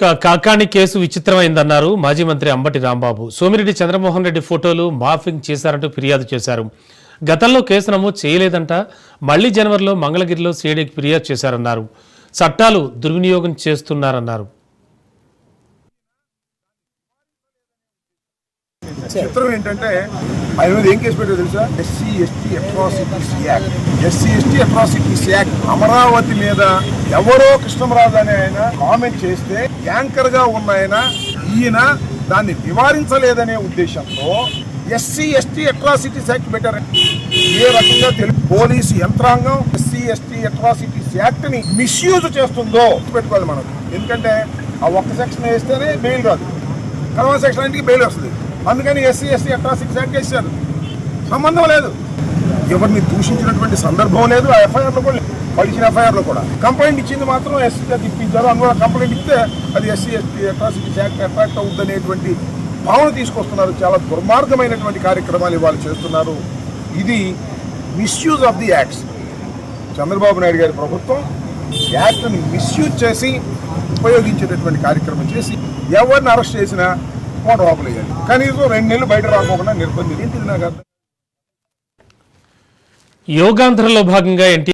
Kakani case విచిత్రమైందన్నారు మాజీ మంత్రి అంబటి రాంబాబు. సోమిరెడ్డి చంద్రమోహన్ రెడ్డి ఫోటోలు మార్ఫింగ్ చేశారంటూ ఫిర్యాదు చేశారు. గతంలో కేసు నమోదు చేయలేదంట. మళ్లీ జనవరిలో మంగళగిరిలో సిఐడికి ఫిర్యాదు చేశారన్నారు. చట్టాలు దుర్వినియోగం చేస్తున్నారన్నారు. చిత్రం ఏంటంటే ఆయన మీద ఏం కేసు పెట్టారు తెలుసా? SC ST atrocities act Amaravati మీద ఎవరో కృష్ణరాజు అనే ఆయన కామెంట్ చేస్తే యాంకర్ గా ఉన్న ఈయన దాన్ని నివారించలేదనే ఉద్దేశంతో ఎస్సీ ఎస్టీ అట్రాసిటీస్ యాక్ట్ పెట్టారు. ఏ రకంగా పోలీసు యంత్రాంగం ఎస్సీ ఎస్టీ అట్రాసిటీస్ యాక్ట్ ని మిస్యూజ్ చేస్తుందో పెట్టుకోవాలి మనం. ఎందుకంటే ఆ ఒక్క సెక్షన్ వేస్తేనే బెయిల్ రాదు, కర్మ సెక్షన్ అంటే బెయిల్ వస్తుంది. అందుకని ఎస్సీ ఎస్టీ అట్రాసిటీస్ యాక్ట్ వేశారు. సంబంధం లేదు, ఎవరిని దూషించినటువంటి సందర్భం లేదు. ఆ ఎఫ్ఐఆర్లో కూడా పడిచిన ఎఫ్ఐఆర్లో కూడా కంప్లైంట్ ఇచ్చింది మాత్రం ఎస్సీగా తిప్పించారు. అందులో కంప్లైంట్ ఇస్తే అది SC ST atrocities act attract అవుద్దనేటువంటి భావన తీసుకొస్తున్నారు. చాలా దుర్మార్గమైనటువంటి కార్యక్రమాలు ఇవాళ చేస్తున్నారు. ఇది misuse of the acts. Chandrababu Naidu గారి ప్రభుత్వం యాక్ట్ని మిస్యూజ్ చేసి ఉపయోగించేటటువంటి కార్యక్రమం చేసి ఎవరిని అరెస్ట్ చేసినా లోపల వేయాలి. కనీసం 2 నెలలు బయట రాకుండా నిర్బంధించి. యోగాంధ్రలో భాగంగా